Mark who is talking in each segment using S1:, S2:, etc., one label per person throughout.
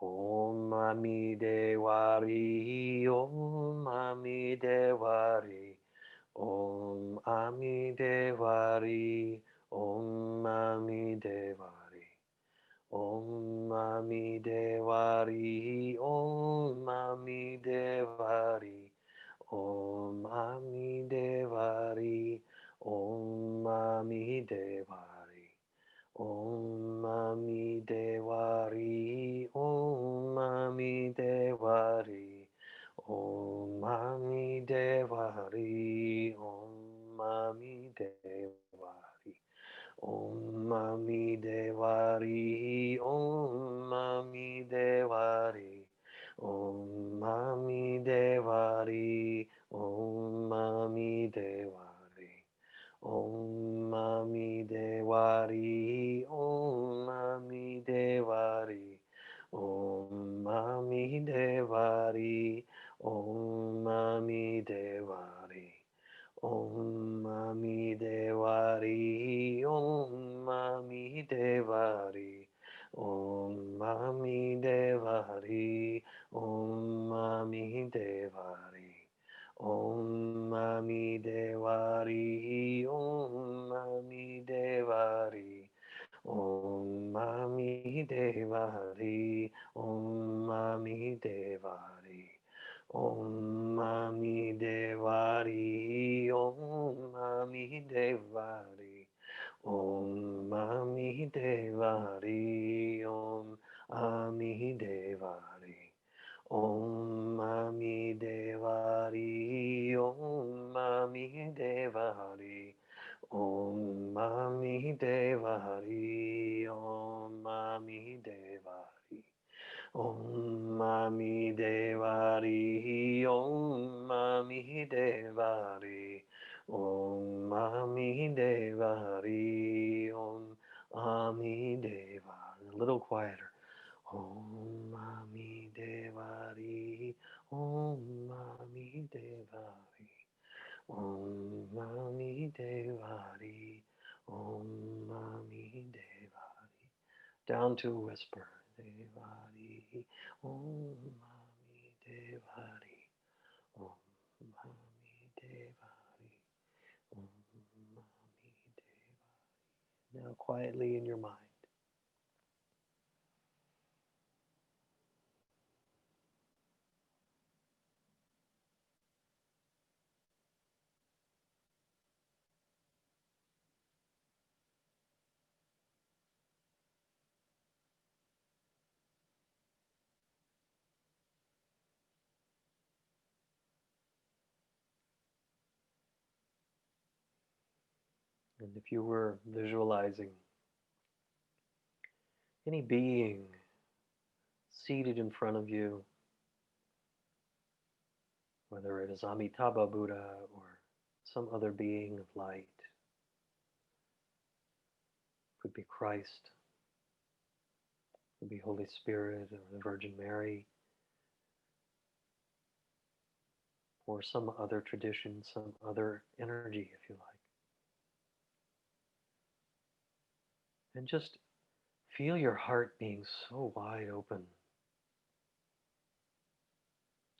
S1: Om Mami Devari, Om Mami Devari, Om Ami Devari, Om Mami Devari, Om Mami Devari, Om Mami Devari, Om Mami Devari, Om Mami Devari. Om Mami Devari, Om Mami Devari, Om Mami Devari, Om Mami Devari, Om Mami Devari, Om Mami Devari, Om Mami Devari, Om Mami Devari. Om Mami Devari, Om Mami Devari, Om Mami Devari, Om Mami Devari, Om Mami Devari, Om Mami Devari, Om Mami Devari, Om Mami Devari. Om Mami Devari, Om Mami Devari, Om Mami Devari, Om Mami Devari, Om Mami Devari, Om Mami Devari, Om Mami Devari, Om Ami Devari. Om Mami Devari, Om Mami Devari, Om Mami Devari, Om Mami Devari, Om Mami Devari, Om Mami Devari, Om Mami Devari, Om Ami Devari. A little quieter. Om Mami Devari, Om Mami Devari, Om Mami Devari, Om Mami Devari. Down to a whisper. Devari, Om Mami Devari, Om Mami Devari, Om Mami Devari. Now quietly in your mind. And if you were visualizing any being seated in front of you, whether it is Amitabha Buddha or some other being of light, could be Christ, could be Holy Spirit or the Virgin Mary, or some other tradition, some other energy, if you like. And just feel your heart being so wide open,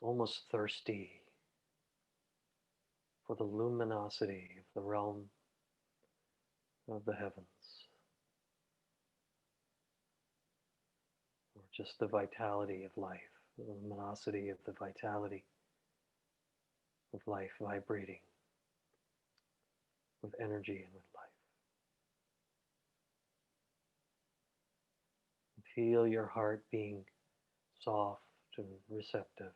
S1: almost thirsty for the luminosity of the realm of the heavens, or just the vitality of life, the luminosity of the vitality of life vibrating with energy and with life. And feel your heart being soft and receptive.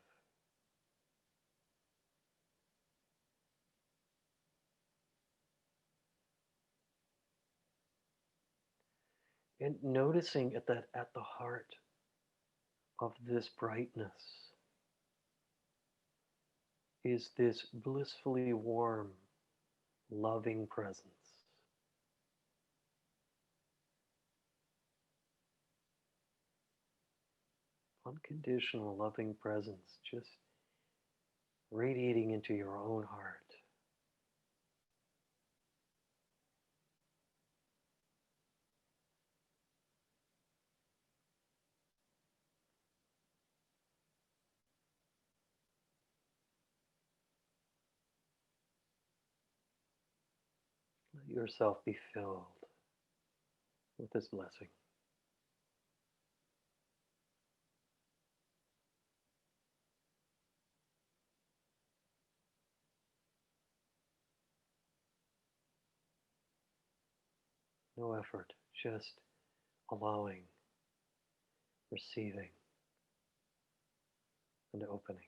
S1: And noticing at the heart of this brightness is this blissfully warm, loving presence. Unconditional loving presence just radiating into your own heart. yourself be filled with this blessing. No effort, just allowing, receiving, and opening.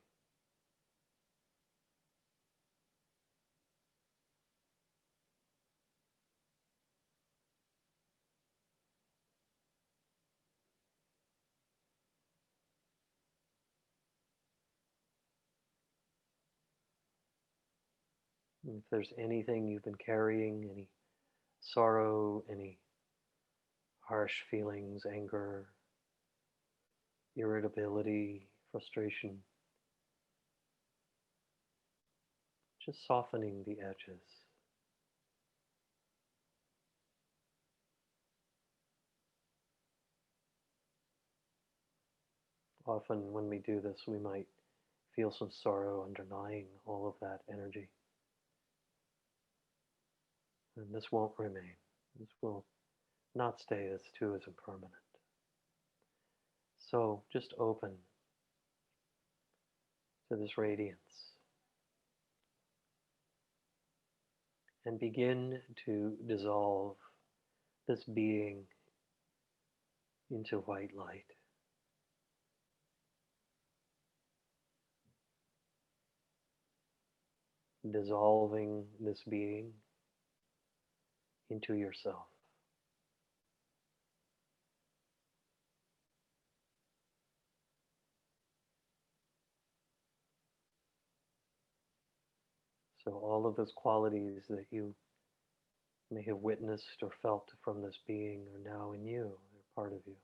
S1: And if there's anything you've been carrying, any sorrow, any harsh feelings, anger, irritability, frustration, just softening the edges. Often when we do this, we might feel some sorrow underlying all of that energy. And this won't remain. This will not stay. This too is impermanent. So just open to this radiance and begin to dissolve this being into white light. Dissolving this being into yourself. So all of those qualities that you may have witnessed or felt from this being are now in you. They're part of you.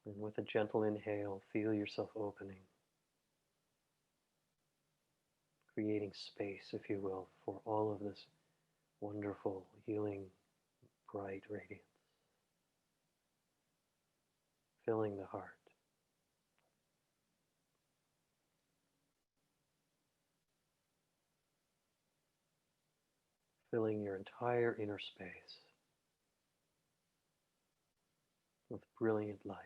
S1: And with a gentle inhale, feel yourself opening, creating space, if you will, for all of this wonderful, healing, bright radiance, filling the heart. Filling your entire inner space with brilliant light.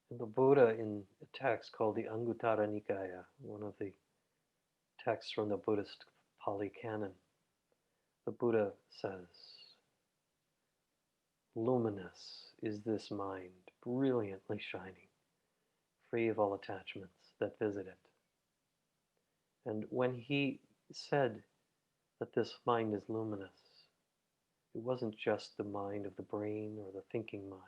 S1: And the Buddha, in a text called the Anguttara Nikaya, one of the texts from the Buddhist Pali Canon, the Buddha says, luminous is this mind, brilliantly shining, free of all attachments that visit it. And when he said that this mind is luminous, it wasn't just the mind of the brain or the thinking mind,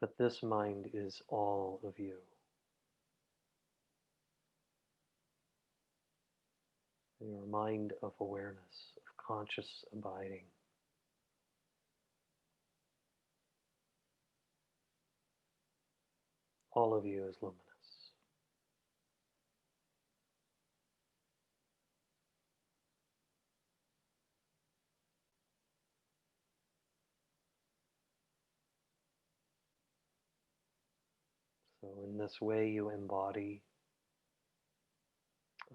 S1: but this mind is all of you. Your mind of awareness, of conscious abiding. All of you is luminous. So in this way you embody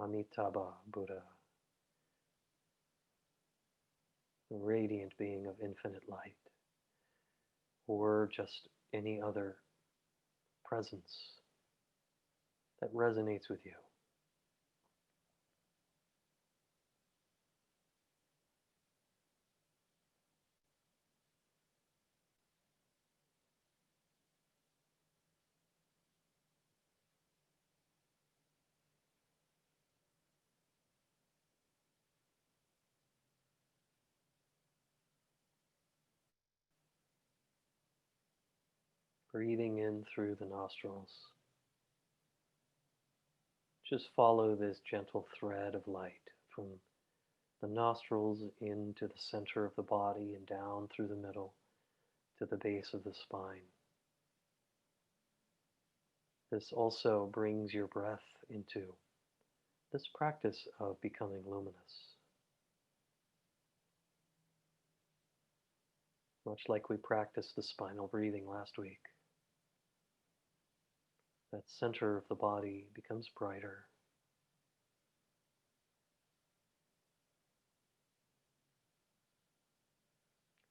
S1: Amitabha Buddha, the radiant being of infinite light, or just any other presence that resonates with you. Breathing in through the nostrils. Just follow this gentle thread of light from the nostrils into the center of the body and down through the middle to the base of the spine. This also brings your breath into this practice of becoming luminous. Much like we practiced the spinal breathing last week, that center of the body becomes brighter,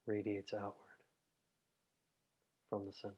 S1: radiates outward from the center.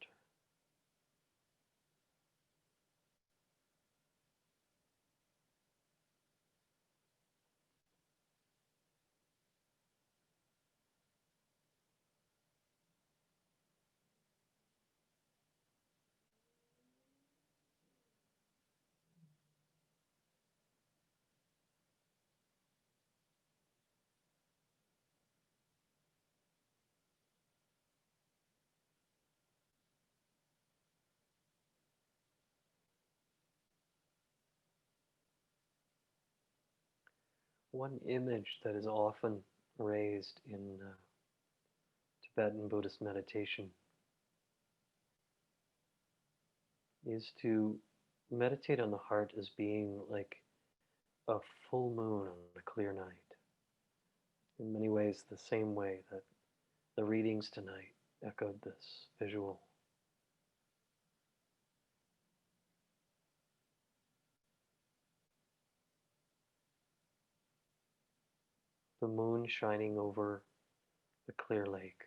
S1: One image that is often raised in Tibetan Buddhist meditation is to meditate on the heart as being like a full moon on a clear night. In many ways, the same way that the readings tonight echoed this visual. The moon shining over the clear lake.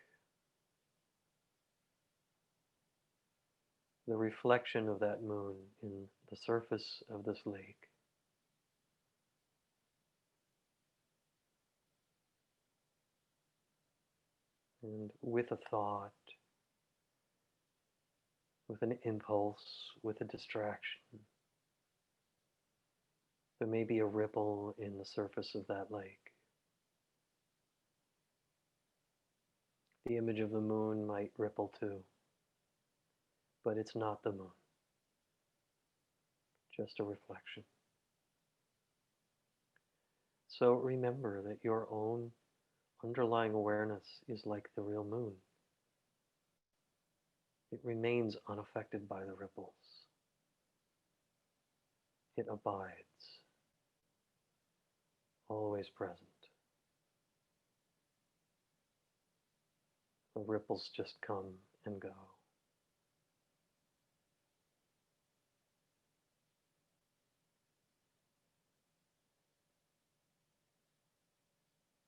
S1: The reflection of that moon in the surface of this lake. And with a thought, with an impulse, with a distraction, there may be a ripple in the surface of that lake. The image of the moon might ripple too, but it's not the moon, just a reflection. So remember that your own underlying awareness is like the real moon. It remains unaffected by the ripples. It abides, always present. The ripples just come and go.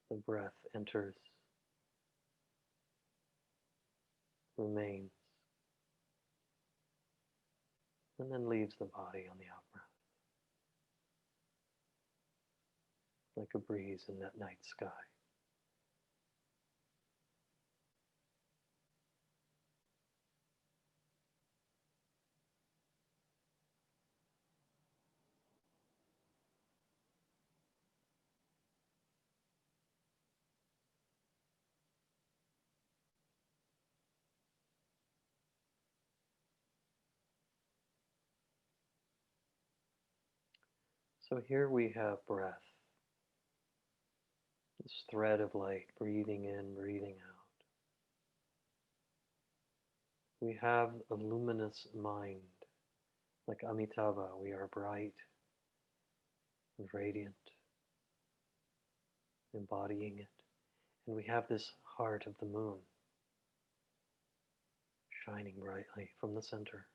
S1: The breath enters, remains, and then leaves the body on the out-breath, like a breeze in that night sky. So here we have breath, this thread of light, breathing in, breathing out. We have a luminous mind. Like Amitabha, we are bright and radiant, embodying it. And we have this heart of the moon, shining brightly from the center.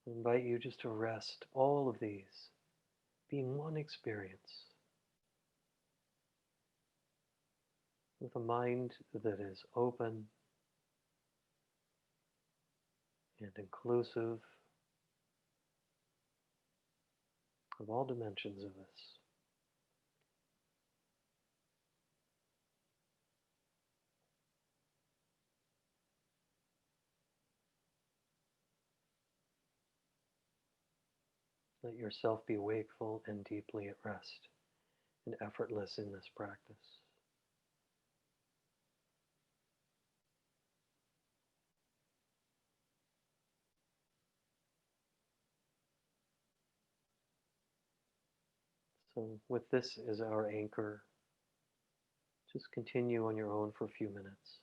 S1: I invite you just to rest all of these being one experience with a mind that is open and inclusive of all dimensions of this. Let yourself be wakeful and deeply at rest and effortless in this practice. So with this as our anchor Just continue on your own for a few minutes.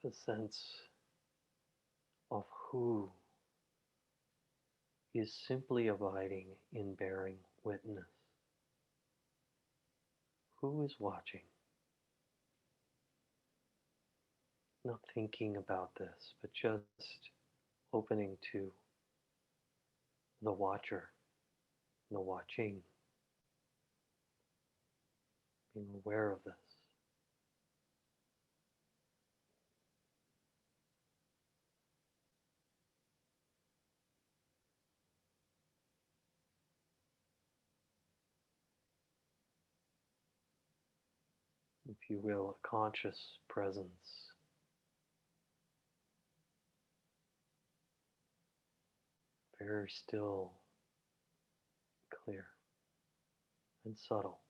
S1: Have a sense of who is simply abiding in bearing witness. Who is watching? Not thinking about this, but just opening to the watcher, the watching, being aware of this. If you will, a conscious presence, very still, clear, and subtle.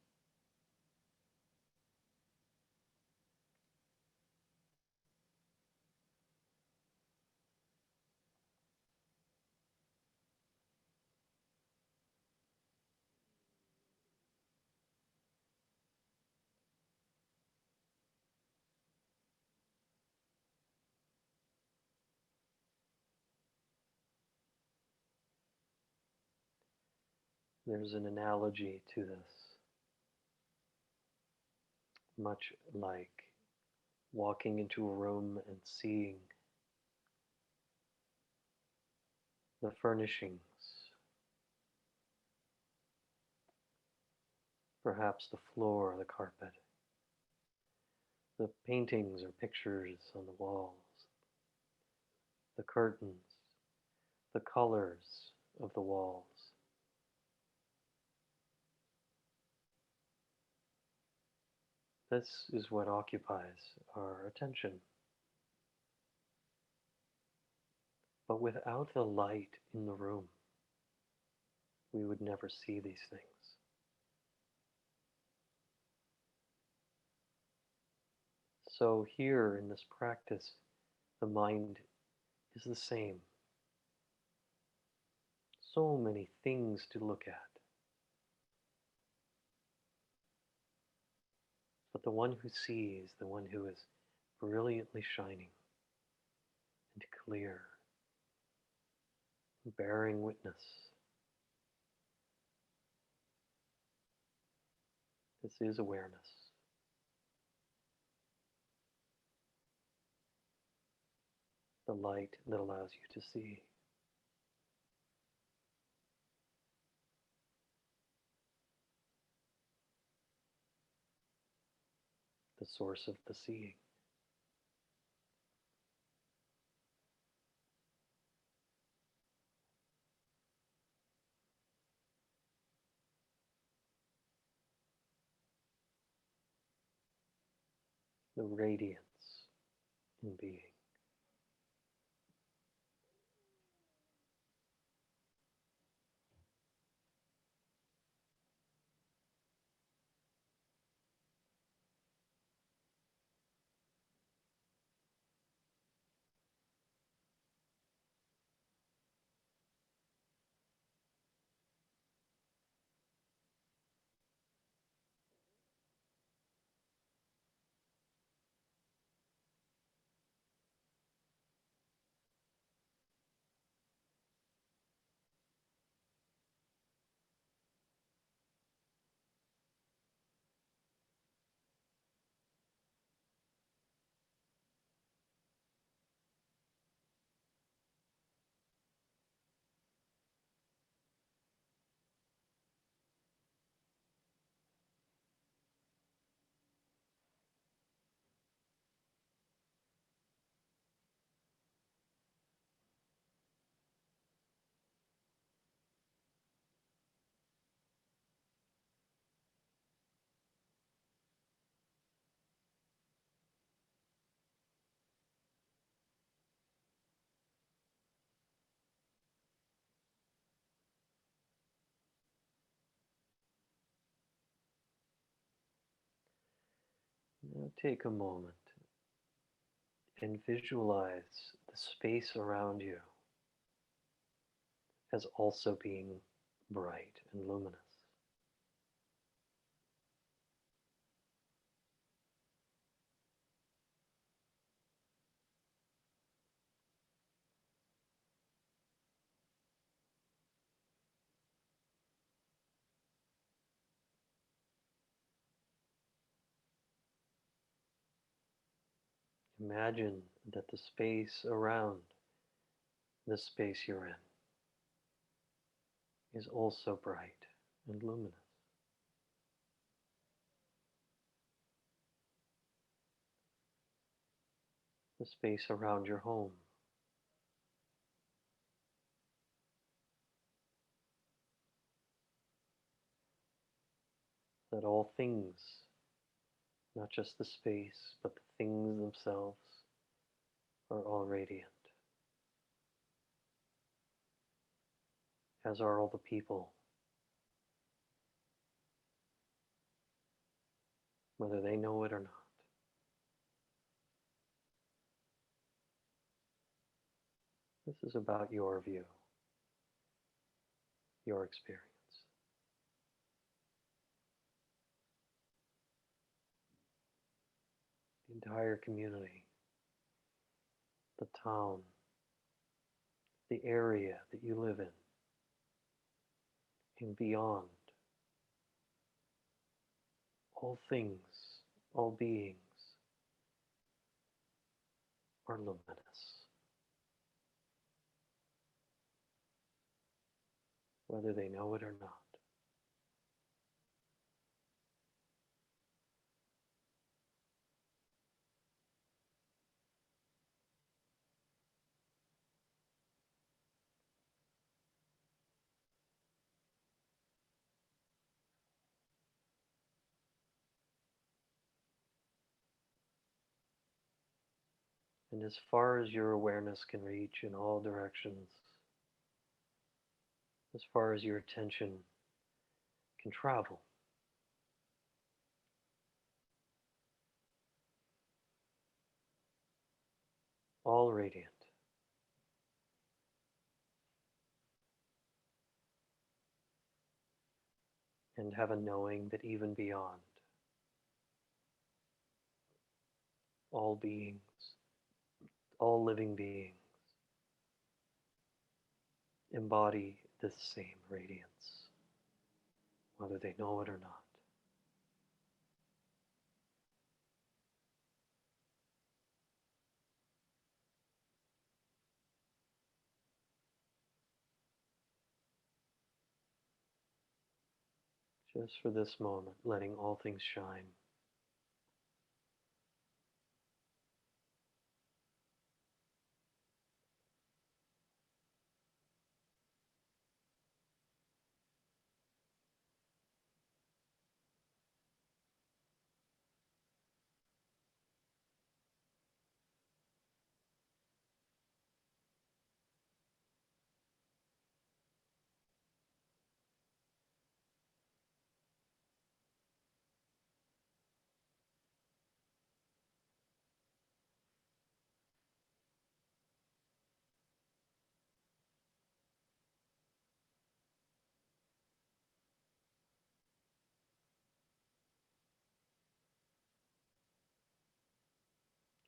S1: There's an analogy to this, much like walking into a room and seeing the furnishings, perhaps the floor, the carpet, the paintings or pictures on the walls, the curtains, the colors of the walls. This is what occupies our attention. But without the light in the room, we would never see these things. So here in this practice, the mind is the same. So many things to look at. But the one who sees, the one who is brilliantly shining and clear, bearing witness, this is awareness. The light that allows you to see. The source of the seeing. The radiance in being. Now take a moment and visualize the space around you as also being bright and luminous. Imagine that the space around the space you're in is also bright and luminous. The space around your home, that all things, not just the space, but the things themselves, are all radiant, as are all the people, whether they know it or not. This is about your view, your experience. The entire community, the town, the area that you live in, beyond, all things, all beings are luminous, whether they know it or not. And as far as your awareness can reach in all directions, as far as your attention can travel, all radiant, and have a knowing that even beyond, all beings, all living beings embody this same radiance, whether they know it or not. Just for this moment, letting all things shine.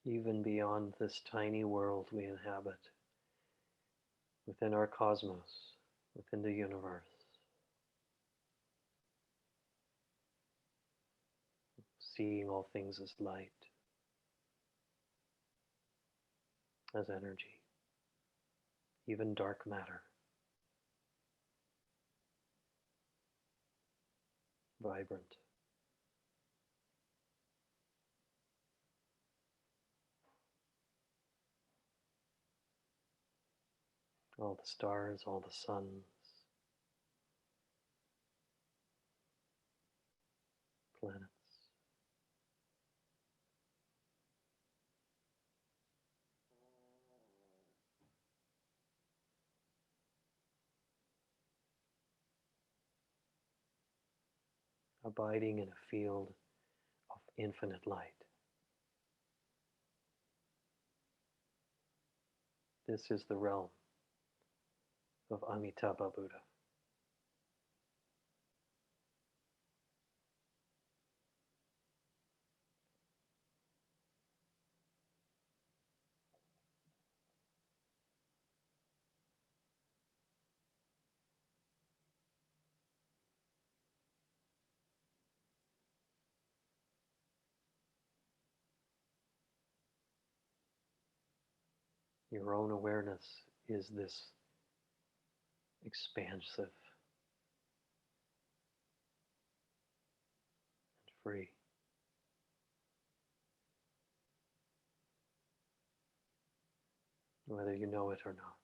S1: Even beyond this tiny world we inhabit, within our cosmos, within the universe, seeing all things as light, as energy, even dark matter, vibrant. All the stars, all the suns, planets, abiding in a field of infinite light. This is the realm of Amitabha Buddha. Your own awareness is this expansive and free. Whether you know it or not.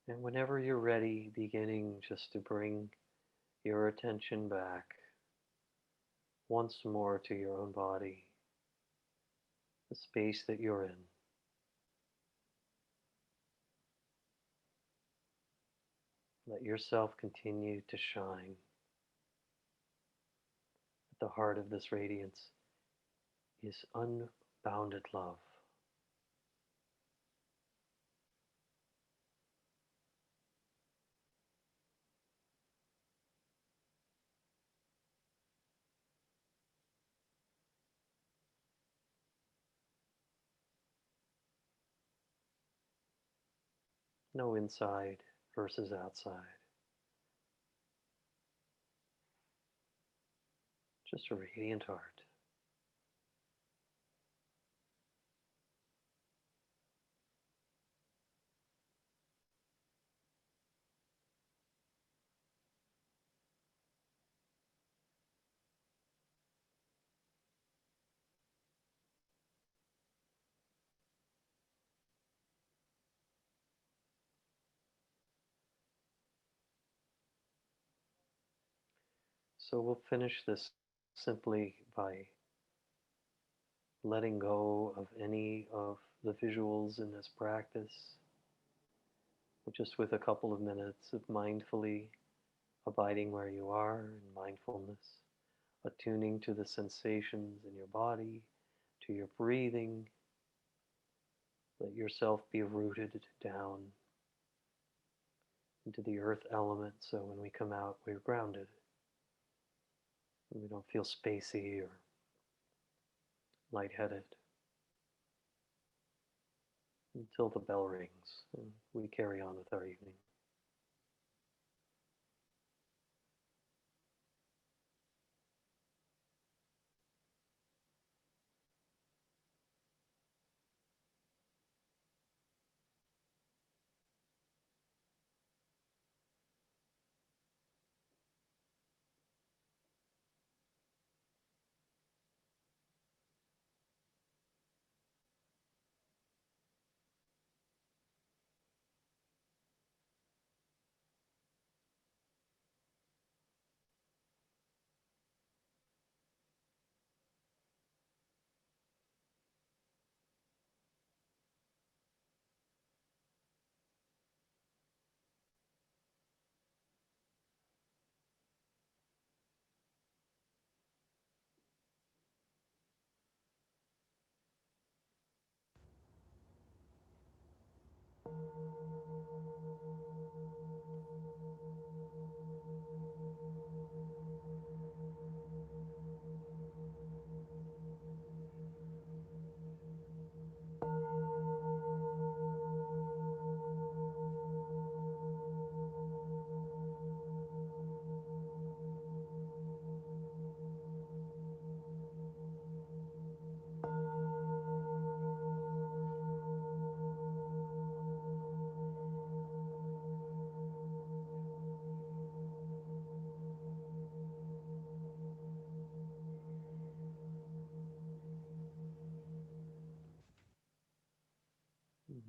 S1: And whenever you're ready, beginning just to bring your attention back once more to your own body, the space that you're in. Let yourself continue to shine. At the heart of this radiance is unbounded love. No inside versus outside. Just a radiant heart. So we'll finish this simply by letting go of any of the visuals in this practice, just with a couple of minutes of mindfully abiding where you are in mindfulness, attuning to the sensations in your body, to your breathing. Let yourself be rooted down into the earth element, so when we come out, we're grounded. We don't feel spacey or lightheaded until the bell rings and we carry on with our evening.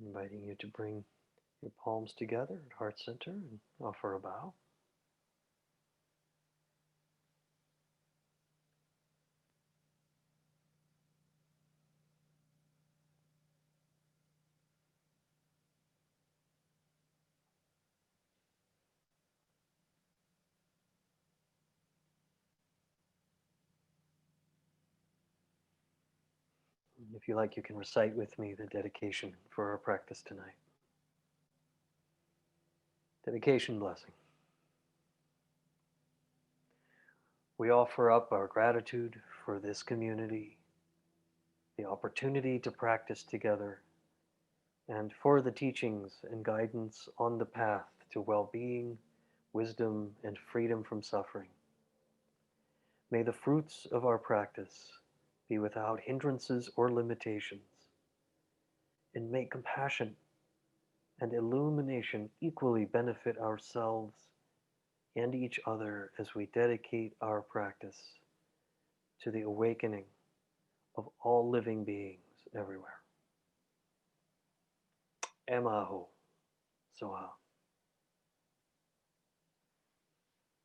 S1: Inviting you to bring your palms together at heart center and offer a bow. If you like, you can recite with me the dedication for our practice tonight. Dedication blessing. We offer up our gratitude for this community, the opportunity to practice together, and for the teachings and guidance on the path to well-being, wisdom, and freedom from suffering. May the fruits of our practice be without hindrances or limitations, and may compassion and illumination equally benefit ourselves and each other as we dedicate our practice to the awakening of all living beings everywhere. Emaho Soha.